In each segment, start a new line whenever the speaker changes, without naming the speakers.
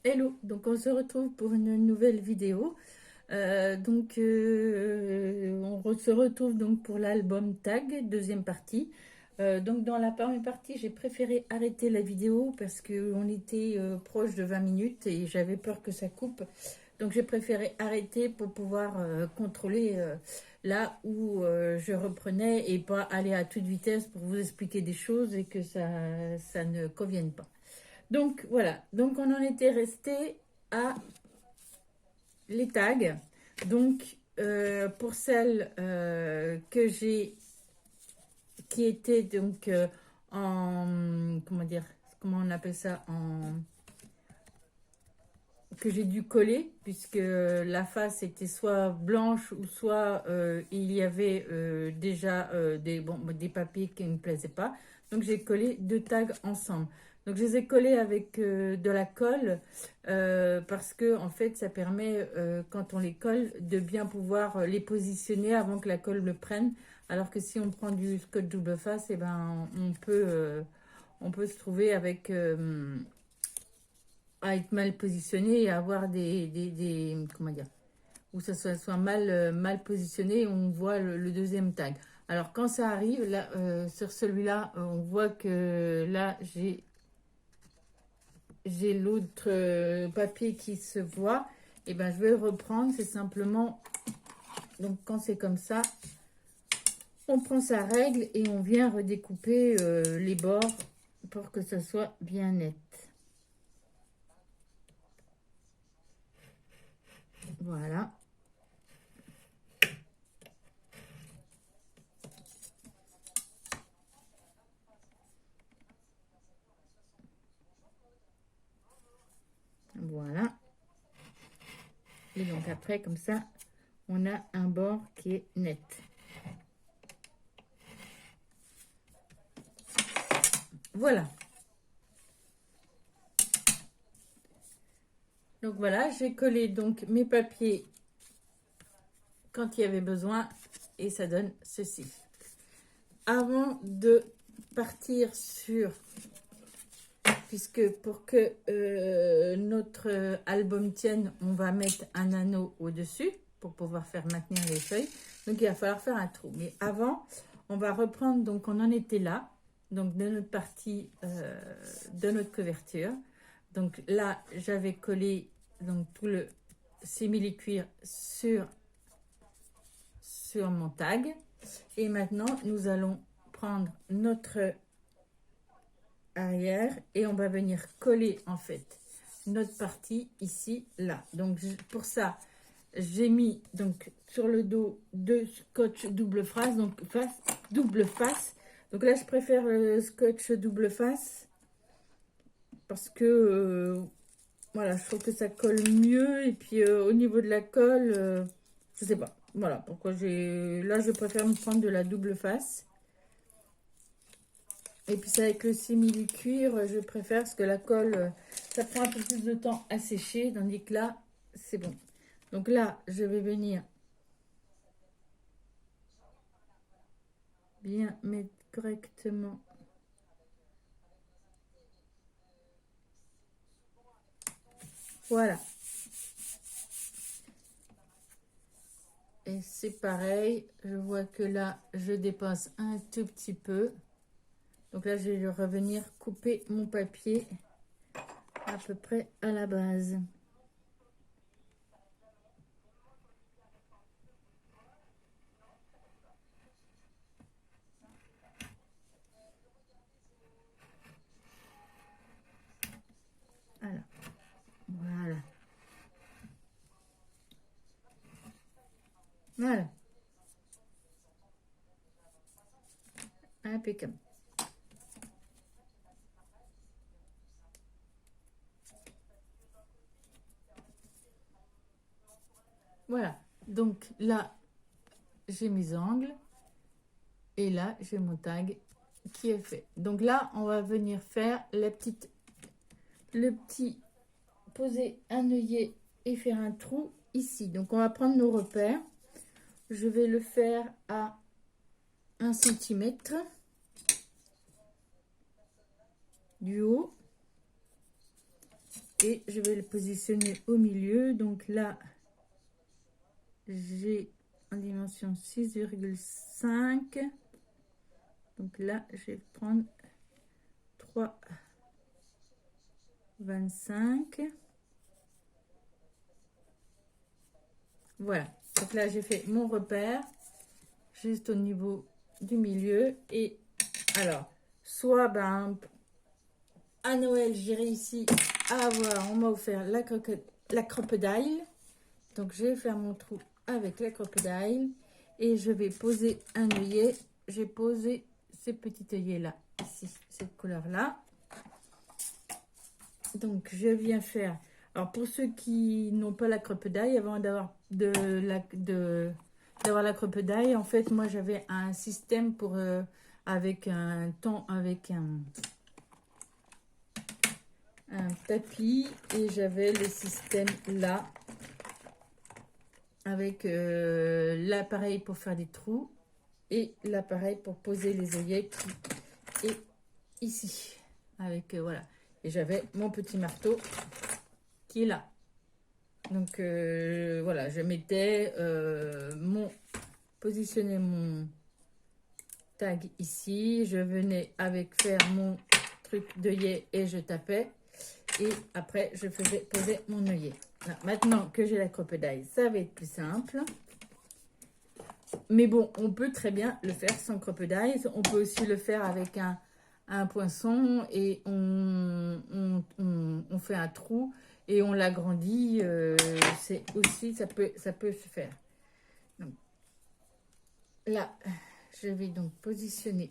Hello, donc on se retrouve pour une nouvelle vidéo. Se retrouve donc pour l'album Tag, deuxième partie. Donc dans la première partie, j'ai préféré arrêter la vidéo parce qu'on était proche de 20 minutes et j'avais peur que ça coupe. Donc j'ai préféré arrêter pour pouvoir contrôler là où je reprenais et pas aller à toute vitesse pour vous expliquer des choses et que ça ne convienne pas. Donc voilà, donc on en était resté à les tags. Donc pour celles que j'ai qui étaient donc en comment dire, comment on appelle ça, en que j'ai dû coller puisque la face était soit blanche ou soit il y avait déjà des papiers qui ne me plaisaient pas. Donc j'ai collé deux tags ensemble. Donc je les ai collés avec de la colle parce que en fait ça permet quand on les colle de bien pouvoir les positionner avant que la colle le prenne. Alors que si on prend du scotch double face, et ben on peut se trouver avec à être mal positionné et avoir comment dire, où ça soit mal positionné et on voit le deuxième tag. Alors quand ça arrive, là, sur celui-là, on voit que là, j'ai l'autre papier qui se voit. Et ben je vais le reprendre, c'est simplement, donc quand c'est comme ça, on prend sa règle et on vient redécouper les bords pour que ça soit bien net. Voilà. Voilà. Et donc après, comme ça, on a un bord qui est net. Voilà. Donc voilà, j'ai collé donc mes papiers quand il y avait besoin et ça donne ceci. Avant de partir sur, puisque pour que notre album tienne, on va mettre un anneau au-dessus pour pouvoir faire maintenir les feuilles. Donc il va falloir faire un trou. Mais avant, on va reprendre, donc on en était là, donc de notre partie de notre couverture. Donc là, j'avais collé donc tout le simili-cuir sur mon tag. Et maintenant, nous allons prendre notre arrière et on va venir coller en fait notre partie ici, là. Donc pour ça, j'ai mis donc sur le dos deux scotch double face, donc double face. Donc là, je préfère le scotch double face parce que voilà, je trouve que ça colle mieux. Et puis au niveau de la colle, je sais pas. Voilà pourquoi là, je préfère me prendre de la double face. Et puis c'est avec le simili-cuir, je préfère parce que la colle, ça prend un peu plus de temps à sécher, tandis que là, c'est bon. Donc là, je vais venir bien mettre correctement. Voilà. Et c'est pareil, je vois que là, je dépasse un tout petit peu. Donc là, je vais revenir couper mon papier à peu près à la base. Voilà. Voilà. Voilà. Impeccable. Voilà. Donc là, j'ai mes angles. Et là, j'ai mon tag qui est fait. Donc là, on va venir faire le petit, poser un œillet et faire un trou ici. Donc on va prendre nos repères. Je vais le faire à 1 cm du haut. et je vais le positionner au milieu. Donc là, j'ai en dimension 6,5. Donc là, je vais prendre 3,25. Voilà. Donc là, j'ai fait mon repère juste au niveau du milieu. Et alors, soit à Noël, j'ai réussi à avoir, on m'a offert la crocodile. Donc, je vais faire mon trou avec la crocodile et je vais poser un œillet. J'ai posé ces petits œillets là, ici, cette couleur là. Donc, je viens faire. Alors, pour ceux qui n'ont pas la crocodile, avant d'avoir d'avoir la crocodile, en fait, moi, j'avais un système pour avec un tapis et j'avais le système là avec l'appareil pour faire des trous et l'appareil pour poser les œillets qui est ici avec voilà, et j'avais mon petit marteau qui est là. Donc voilà, je mettais positionner mon tag ici, je venais avec faire mon truc d'œillet et je tapais. Et après, je faisais poser mon œillet. Là, maintenant que j'ai la crocodile, ça va être plus simple. Mais bon, on peut très bien le faire sans crocodile. On peut aussi le faire avec un poinçon et on fait un trou et on l'agrandit. C'est aussi, ça peut se faire. Donc, là, je vais donc positionner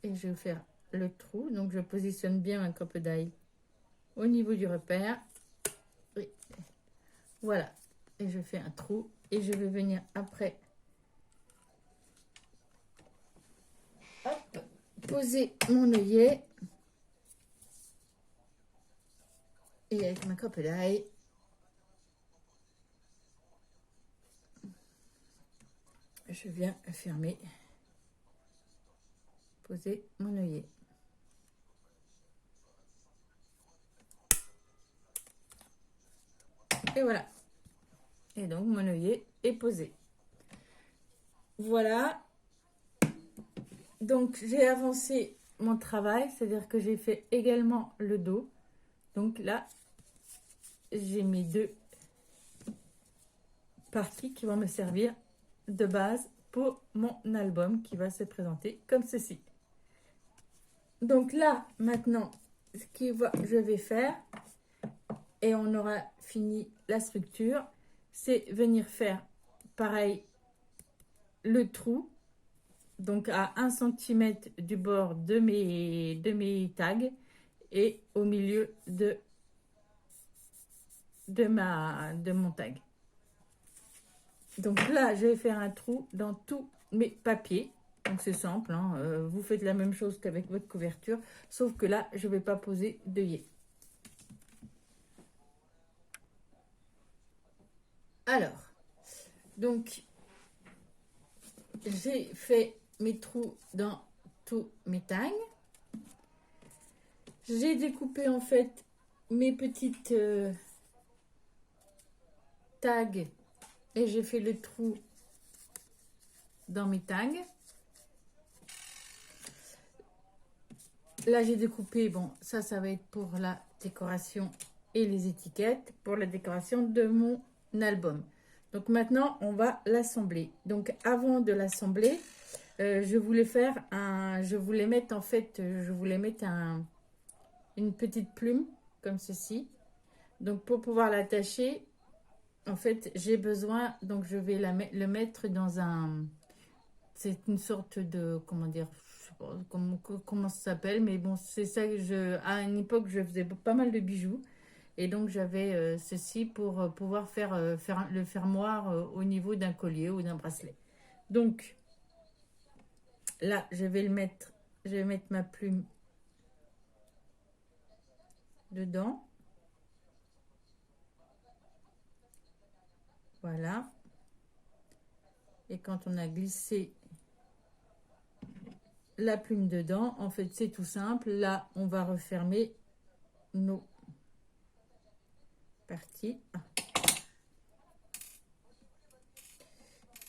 et je vais faire le trou. Donc, je positionne bien ma crocodile au niveau du repère. Oui. Voilà. Et je fais un trou. Et je vais venir après poser mon œillet. Et avec ma crocodile, je viens fermer. Poser mon œillet. Et voilà. Et donc, mon œillet est posé. Voilà. Donc, j'ai avancé mon travail, c'est-à-dire que j'ai fait également le dos. Donc là, j'ai mis deux parties qui vont me servir de base pour mon album qui va se présenter comme ceci. Donc là, maintenant, ce que je vais faire, et on aura fini la structure, c'est venir faire pareil le trou, donc à 1 cm du bord de mes tags et au milieu de mon tag. Donc là, je vais faire un trou dans tous mes papiers. Donc c'est simple, hein, vous faites la même chose qu'avec votre couverture, sauf que là, je ne vais pas poser d'œillet. Alors, donc, j'ai fait mes trous dans tous mes tags. J'ai découpé en fait mes petites tags et j'ai fait le trou dans mes tags. Là, j'ai découpé, bon, ça va être pour la décoration et les étiquettes, pour la décoration de mon album. Donc maintenant, on va l'assembler. Donc avant de l'assembler, je voulais mettre en fait, une petite plume comme ceci. Donc pour pouvoir l'attacher, en fait, j'ai besoin, donc je vais le mettre dans un, c'est une sorte de, comment dire, je sais pas comment ça s'appelle, mais bon, c'est ça que à une époque, je faisais pas mal de bijoux. Et donc, j'avais ceci pour pouvoir faire le fermoir au niveau d'un collier ou d'un bracelet. Donc, là, je vais mettre ma plume dedans. Voilà. Et quand on a glissé la plume dedans, en fait, c'est tout simple. Là, on va refermer nos partie.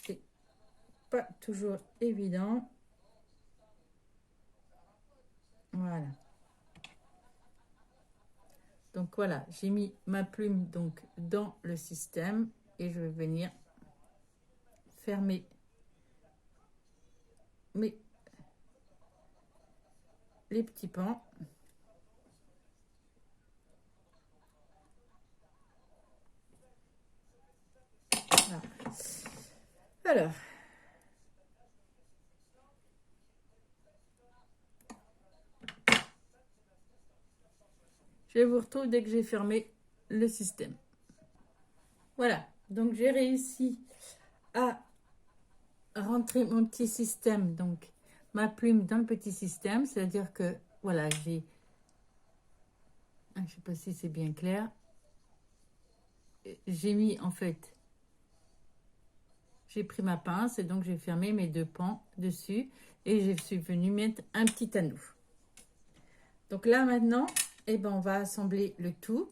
C'est pas toujours évident. Voilà. Donc voilà, j'ai mis ma plume donc dans le système et je vais venir fermer les petits pans. Voilà. Alors, je vous retrouve dès que j'ai fermé le système. Voilà, donc j'ai réussi à rentrer mon petit système, donc ma plume dans le petit système, c'est-à-dire que voilà, je sais pas si c'est bien clair, j'ai mis en fait, j'ai pris ma pince et donc j'ai fermé mes deux pans dessus et je suis venue mettre un petit anneau. Donc là maintenant, eh ben, on va assembler le tout.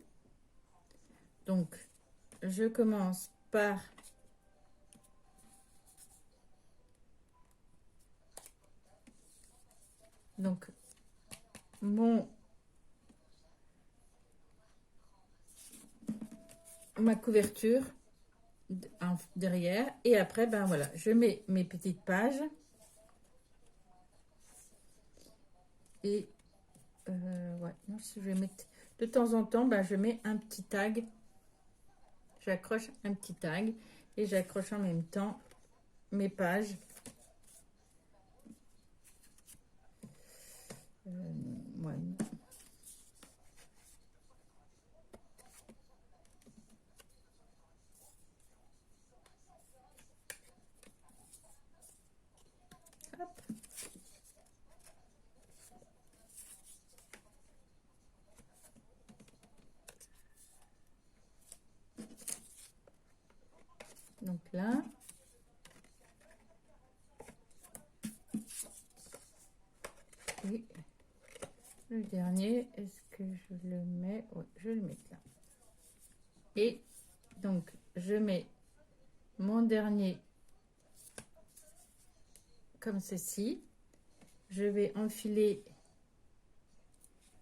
Donc je commence par donc ma couverture derrière et après ben voilà, je mets mes petites pages et ouais, non, je vais mettre de temps en temps, ben, je mets un petit tag, j'accroche un petit tag et j'accroche en même temps mes pages. Ouais. Hop. Donc là, et le dernier, est-ce que je le mets? Oui, je vais le mettre là. Et donc, je mets mon dernier comme ceci. Je vais enfiler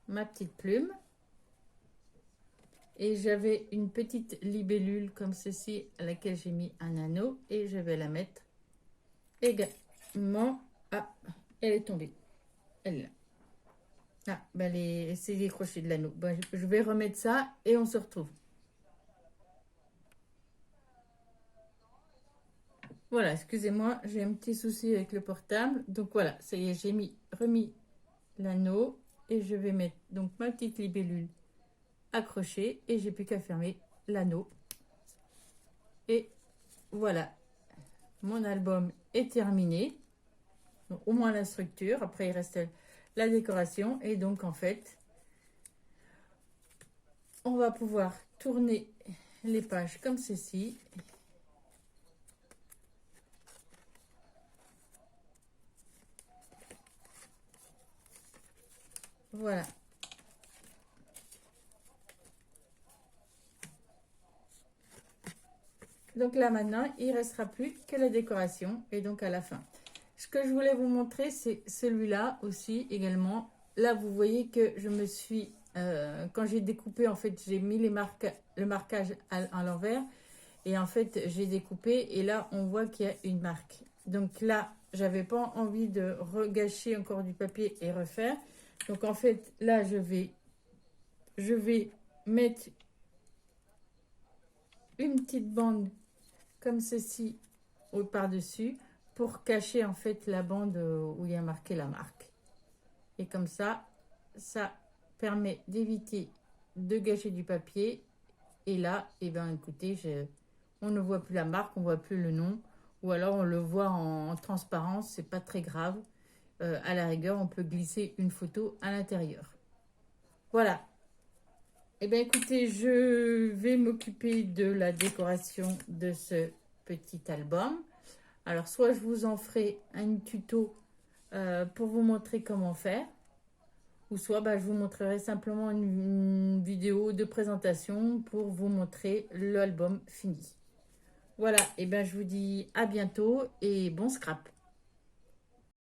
ma petite plume. Et j'avais une petite libellule comme ceci à laquelle j'ai mis un anneau. Et je vais la mettre également. Ah, elle est tombée. Elle est là. Ah, ben c'est les crochets de l'anneau. Ben, je vais remettre ça et on se retrouve. Voilà, excusez-moi, j'ai un petit souci avec le portable. Donc voilà, ça y est, j'ai remis l'anneau et je vais mettre donc ma petite libellule accrochée et j'ai plus qu'à fermer l'anneau. Et voilà, mon album est terminé. Donc, au moins la structure, après il reste la décoration et donc en fait, on va pouvoir tourner les pages comme ceci. Voilà. Donc là maintenant, il ne restera plus que la décoration et donc à la fin. Ce que je voulais vous montrer, c'est celui-là aussi également. Là, vous voyez que je me suis, quand j'ai découpé, en fait, j'ai mis le marquage à l'envers. Et en fait, j'ai découpé et là, on voit qu'il y a une marque. Donc là, j'avais pas envie de regâcher encore du papier et refaire. Donc en fait, là, je vais mettre une petite bande comme ceci par-dessus pour cacher en fait la bande où il y a marqué la marque. Et comme ça permet d'éviter de gâcher du papier. Et là, eh ben, écoutez, on ne voit plus la marque, on ne voit plus le nom. Ou alors on le voit en transparence, c'est pas très grave. À la rigueur, on peut glisser une photo à l'intérieur. Voilà. Eh bien, écoutez, je vais m'occuper de la décoration de ce petit album. Alors, soit je vous en ferai un tuto pour vous montrer comment faire, ou soit bah, je vous montrerai simplement une vidéo de présentation pour vous montrer l'album fini. Voilà, et ben je vous dis à bientôt et bon scrap.